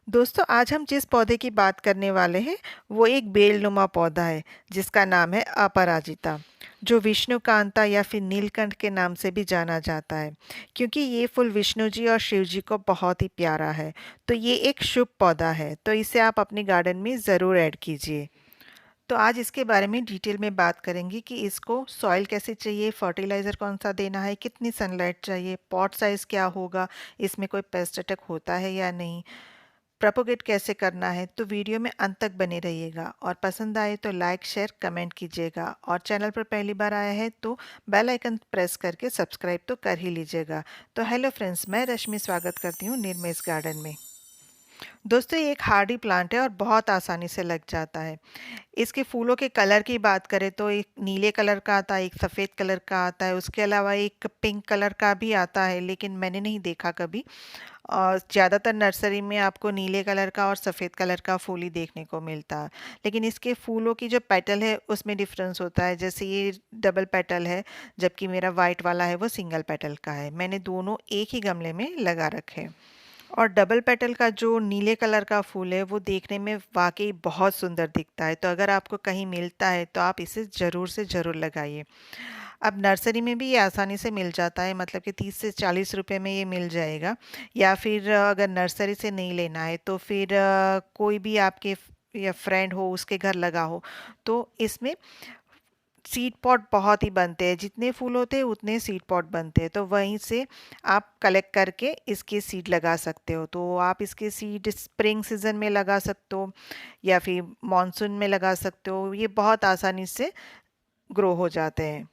दोस्तों आज हम जिस पौधे की बात करने वाले हैं वो एक बेलनुमा पौधा है जिसका नाम है अपराजिता, जो विष्णुकांता या फिर नीलकंठ के नाम से भी जाना जाता है क्योंकि ये फूल विष्णु जी और शिव जी को बहुत ही प्यारा है। तो ये एक शुभ पौधा है, तो इसे आप अपने गार्डन में ज़रूर ऐड कीजिए। तो आज इसके बारे में डिटेल में बात करेंगे कि इसको सॉइल कैसे चाहिए, फर्टिलाइज़र कौन सा देना है, कितनी सनलाइट चाहिए, पॉट साइज़ क्या होगा, इसमें कोई पेस्ट अटैक होता है या नहीं, प्रोपोगेट कैसे करना है। तो वीडियो में अंत तक बने रहिएगा और पसंद आए तो लाइक शेयर कमेंट कीजिएगा और चैनल पर पहली बार आया है तो बेल आइकन प्रेस करके सब्सक्राइब तो कर ही लीजिएगा। तो हेलो फ्रेंड्स, मैं रश्मि स्वागत करती हूँ निर्मेश गार्डन में। दोस्तों ये एक हार्डी प्लांट है और बहुत आसानी से लग जाता है। इसके फूलों के कलर की बात करें तो एक नीले कलर का आता है, एक सफ़ेद कलर का आता है, उसके अलावा एक पिंक कलर का भी आता है, लेकिन मैंने नहीं देखा कभी। और ज़्यादातर नर्सरी में आपको नीले कलर का और सफ़ेद कलर का फूल ही देखने को मिलता है। लेकिन इसके फूलों की जो पेटल है उसमें डिफरेंस होता है, जैसे ये डबल पेटल है जबकि मेरा वाइट वाला है वो सिंगल पेटल का है। मैंने दोनों एक ही गमले में लगा रखे हैं। और डबल पेटल का जो नीले कलर का फूल है वो देखने में वाकई बहुत सुंदर दिखता है। तो अगर आपको कहीं मिलता है तो आप इसे ज़रूर से ज़रूर लगाइए। अब नर्सरी में भी ये आसानी से मिल जाता है, मतलब कि 30 से 40 रुपए में ये मिल जाएगा। या फिर अगर नर्सरी से नहीं लेना है तो फिर कोई भी आपके या फ्रेंड हो उसके घर लगा हो तो इसमें सीड पॉट बहुत ही बनते हैं। जितने फूल होते हैं उतने सीड पॉट बनते हैं, तो वहीं से आप कलेक्ट करके इसके सीड लगा सकते हो। तो आप इसके सीड स्प्रिंग सीजन में लगा सकते हो या फिर मॉनसून में लगा सकते हो। ये बहुत आसानी से ग्रो हो जाते हैं।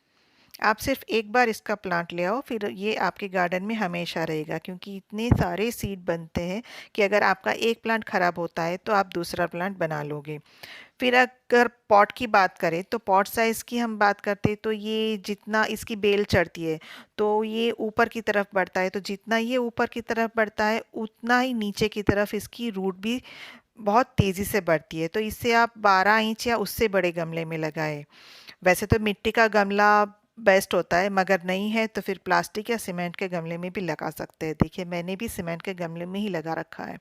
आप सिर्फ एक बार इसका प्लांट ले आओ, फिर ये आपके गार्डन में हमेशा रहेगा क्योंकि इतने सारे सीड बनते हैं कि अगर आपका एक प्लांट खराब होता है तो आप दूसरा प्लांट बना लोगे। फिर अगर पॉट की बात करें तो पॉट साइज़ की हम बात करते हैं तो ये जितना इसकी बेल चढ़ती है तो ये ऊपर की तरफ बढ़ता है, तो जितना ये ऊपर की तरफ बढ़ता है उतना ही नीचे की तरफ इसकी रूट भी बहुत तेज़ी से बढ़ती है। तो इसे आप 12 इंच या उससे बड़े गमले में लगाएं। वैसे तो मिट्टी का गमला बेस्ट होता है, मगर नहीं है तो फिर प्लास्टिक या सीमेंट के गमले में भी लगा सकते हैं। देखिए मैंने भी सीमेंट के गमले में ही लगा रखा है।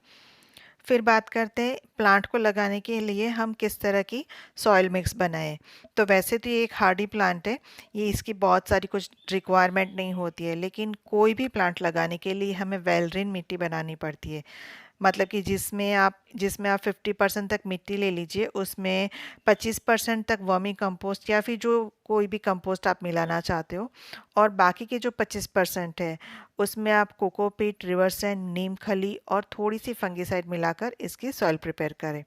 फिर बात करते हैं प्लांट को लगाने के लिए हम किस तरह की सॉइल मिक्स बनाएं। तो वैसे तो ये एक हार्डी प्लांट है, ये इसकी बहुत सारी कुछ रिक्वायरमेंट नहीं होती है, लेकिन कोई भी प्लांट लगाने के लिए हमें वेल ड्रेन मिट्टी बनानी पड़ती है। मतलब कि जिसमें आप 50% तक मिट्टी ले लीजिए, उसमें 25% तक वर्मी कंपोस्ट या फिर जो कोई भी कंपोस्ट आप मिलाना चाहते हो, और बाकी के जो 25% है उसमें आप कोकोपीट, रिवर सैंड, नीम खली और थोड़ी सी फंगिसाइड मिलाकर इसकी सॉइल प्रिपेयर करें।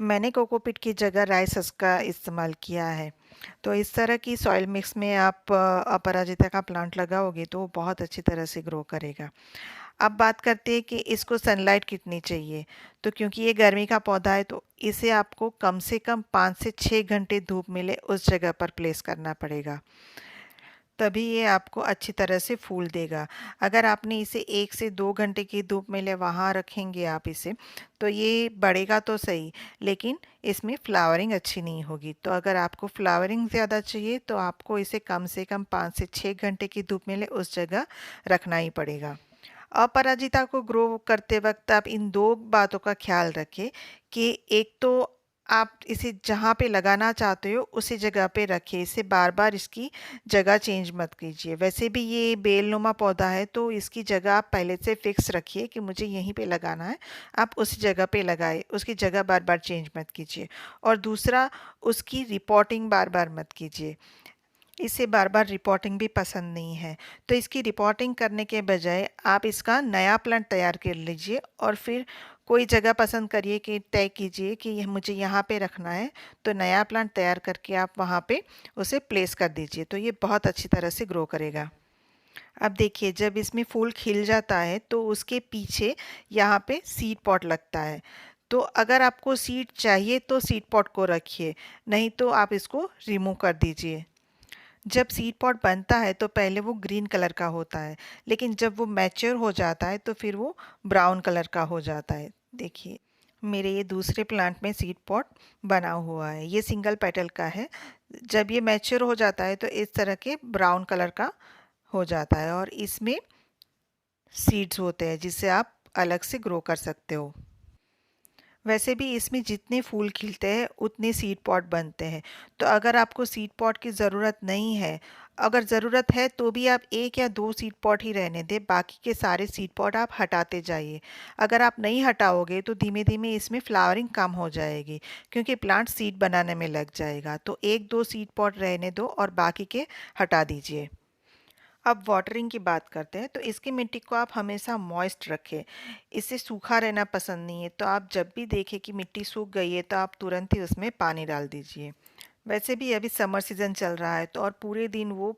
मैंने कोकोपीट की जगह राइस हस्क का इस्तेमाल किया है। तो इस तरह की सॉइल मिक्स में आप अपराजिता का प्लांट लगाओगे तो वो बहुत अच्छी तरह से ग्रो करेगा। अब बात करते हैं कि इसको सनलाइट कितनी चाहिए। तो क्योंकि ये गर्मी का पौधा है तो इसे आपको कम से कम 5 से 6 घंटे धूप मिले उस जगह पर प्लेस करना पड़ेगा, तभी ये आपको अच्छी तरह से फूल देगा। अगर आपने इसे 1 से 2 घंटे की धूप में ले वहाँ रखेंगे आप इसे, तो ये बढ़ेगा तो सही, लेकिन इसमें फ्लावरिंग अच्छी नहीं होगी। तो अगर आपको फ्लावरिंग ज़्यादा चाहिए तो आपको इसे कम से कम 5 से 6 घंटे की धूप में ले उस जगह रखना ही पड़ेगा। अपराजिता को ग्रो करते वक्त आप इन दो बातों का ख्याल रखें कि एक तो आप इसे जहाँ पे लगाना चाहते हो उसी जगह पे रखिए, इसे बार बार इसकी जगह चेंज मत कीजिए। वैसे भी ये बेलनुमा पौधा है तो इसकी जगह आप पहले से फिक्स रखिए कि मुझे यहीं पे लगाना है, आप उसी जगह पे लगाए, उसकी जगह बार बार चेंज मत कीजिए। और दूसरा, उसकी रिपोर्टिंग बार बार मत कीजिए, इसे बार बार रिपोर्टिंग भी पसंद नहीं है। तो इसकी रिपोर्टिंग करने के बजाय आप इसका नया प्लांट तैयार कर लीजिए और फिर कोई जगह पसंद करिए कि तय कीजिए कि मुझे यहाँ पे रखना है, तो नया प्लांट तैयार करके आप वहाँ पे उसे प्लेस कर दीजिए, तो ये बहुत अच्छी तरह से ग्रो करेगा। अब देखिए जब इसमें फूल खिल जाता है तो उसके पीछे यहाँ पे सीड पॉट लगता है। तो अगर आपको सीड चाहिए तो सीड पॉट को रखिए, नहीं तो आप इसको रिमूव कर दीजिए। जब सीड पॉट बनता है तो पहले वो ग्रीन कलर का होता है, लेकिन जब वो मैच्योर हो जाता है तो फिर वो ब्राउन कलर का हो जाता है। देखिए मेरे ये दूसरे प्लांट में सीड पॉट बना हुआ है, ये सिंगल पेटल का है। जब ये मैच्योर हो जाता है तो इस तरह के ब्राउन कलर का हो जाता है और इसमें सीड्स होते हैं जिससे आप अलग से ग्रो कर सकते हो। वैसे भी इसमें जितने फूल खिलते हैं उतने सीड पॉट बनते हैं। तो अगर आपको सीड पॉट की ज़रूरत नहीं है, अगर ज़रूरत है तो भी आप 1 या 2 सीड पॉट ही रहने दें, बाकी के सारे सीड पॉट आप हटाते जाइए। अगर आप नहीं हटाओगे तो धीमे-धीमे इसमें फ्लावरिंग कम हो जाएगी, क्योंकि प्लांट सीड बनाने में लग जाएगा। तो 1-2 सीड पॉट रहने दो और बाकी के हटा दीजिए। अब वाटरिंग की बात करते हैं, तो इसकी मिट्टी को आप हमेशा मॉइस्ट रखें। इसे सूखा रहना पसंद नहीं है, तो आप जब भी देखें कि मिट्टी सूख गई है तो आप तुरंत ही उसमें पानी डाल दीजिए। वैसे भी अभी समर सीज़न चल रहा है तो और पूरे दिन वो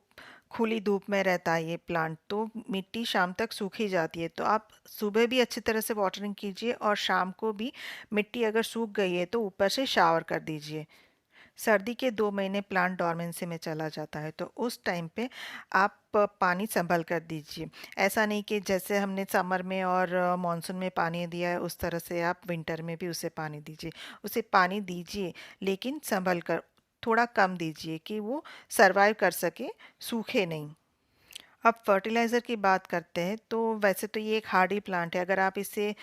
खुली धूप में रहता है ये प्लांट, तो मिट्टी शाम तक सूख ही जाती है। तो आप सुबह भी अच्छी तरह से वाटरिंग कीजिए और शाम को भी मिट्टी अगर सूख गई है तो ऊपर से शावर कर दीजिए। सर्दी के 2 महीने प्लांट डोरमेंसी में चला जाता है, तो उस टाइम पे आप पानी संभल कर दीजिए। ऐसा नहीं कि जैसे हमने समर में और मानसून में पानी दिया है उस तरह से आप विंटर में भी उसे पानी दीजिए। उसे पानी दीजिए, लेकिन संभल कर, थोड़ा कम दीजिए कि वो सर्वाइव कर सके, सूखे नहीं। अब फर्टिलाइज़र की बात करते हैं, तो वैसे तो ये एक हार्डी प्लांट है। अगर आप इसे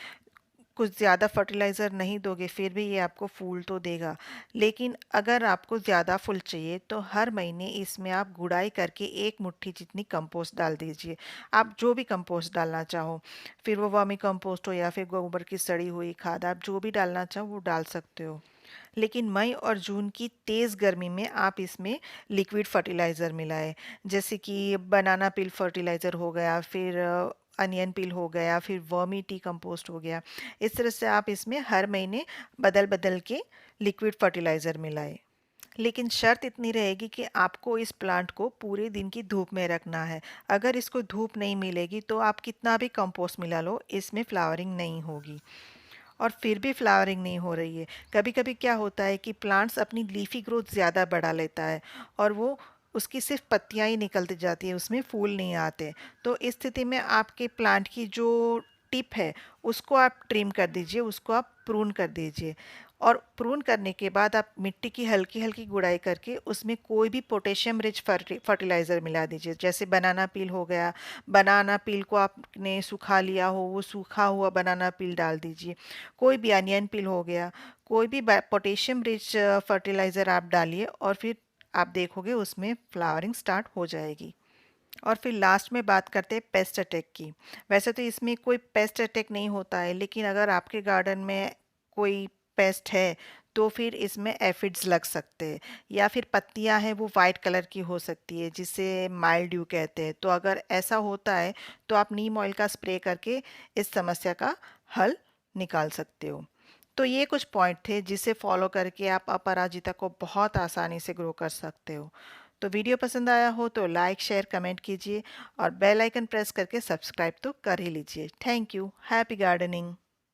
कुछ ज़्यादा फर्टिलाइज़र नहीं दोगे फिर भी ये आपको फूल तो देगा। लेकिन अगर आपको ज़्यादा फूल चाहिए तो हर महीने इसमें आप गुड़ाई करके 1 मुट्ठी जितनी कंपोस्ट डाल दीजिए। आप जो भी कंपोस्ट डालना चाहो, फिर वो वर्मी कंपोस्ट हो या फिर गोबर की सड़ी हुई खाद, आप जो भी डालना चाहो वो डाल सकते हो। लेकिन मई और जून की तेज़ गर्मी में आप इसमें लिक्विड फर्टिलाइज़र मिलाएं, जैसे कि बनाना पील फर्टिलाइज़र हो गया, फिर अनियन पील हो गया, फिर वर्मी टी कंपोस्ट हो गया। इस तरह से आप इसमें हर महीने बदल बदल के लिक्विड फर्टिलाइज़र मिलाएं। लेकिन शर्त इतनी रहेगी कि आपको इस प्लांट को पूरे दिन की धूप में रखना है। अगर इसको धूप नहीं मिलेगी तो आप कितना भी कंपोस्ट मिला लो, इसमें फ्लावरिंग नहीं होगी। और फिर भी फ्लावरिंग नहीं हो रही है। कभी-कभी क्या होता है कि प्लांट्स अपनी लीफी ग्रोथ ज़्यादा बढ़ा लेता है और वो उसकी सिर्फ पत्तियां ही निकलती जाती है, उसमें फूल नहीं आते। तो इस स्थिति में आपके प्लांट की जो टिप है उसको आप ट्रिम कर दीजिए, उसको आप प्रून कर दीजिए। और प्रून करने के बाद आप मिट्टी की हल्की हल्की गुड़ाई करके उसमें कोई भी पोटेशियम रिच फर्टिलाइज़र मिला दीजिए, जैसे बनाना पील हो गया। बनाना पील को आपने सुखा लिया हो, वो सूखा हुआ बनाना पील डाल दीजिए। कोई भी अनियन पील हो गया, कोई भी पोटेशियम रिच फर्टिलाइज़र आप डालिए और फिर आप देखोगे उसमें फ्लावरिंग स्टार्ट हो जाएगी। और फिर लास्ट में बात करते हैं पेस्ट अटैक की। वैसे तो इसमें कोई पेस्ट अटैक नहीं होता है, लेकिन अगर आपके गार्डन में कोई पेस्ट है तो फिर इसमें एफिड्स लग सकते हैं, या फिर पत्तियां हैं वो वाइट कलर की हो सकती है जिसे माइल्ड्यू कहते हैं। तो अगर ऐसा होता है तो आप नीम ऑयल का स्प्रे करके इस समस्या का हल निकाल सकते हो। तो ये कुछ पॉइंट थे जिसे फॉलो करके आप अपराजिता को बहुत आसानी से ग्रो कर सकते हो। तो वीडियो पसंद आया हो तो लाइक शेयर कमेंट कीजिए और बेल आइकन प्रेस करके सब्सक्राइब तो कर ही लीजिए। Thank you. Happy gardening.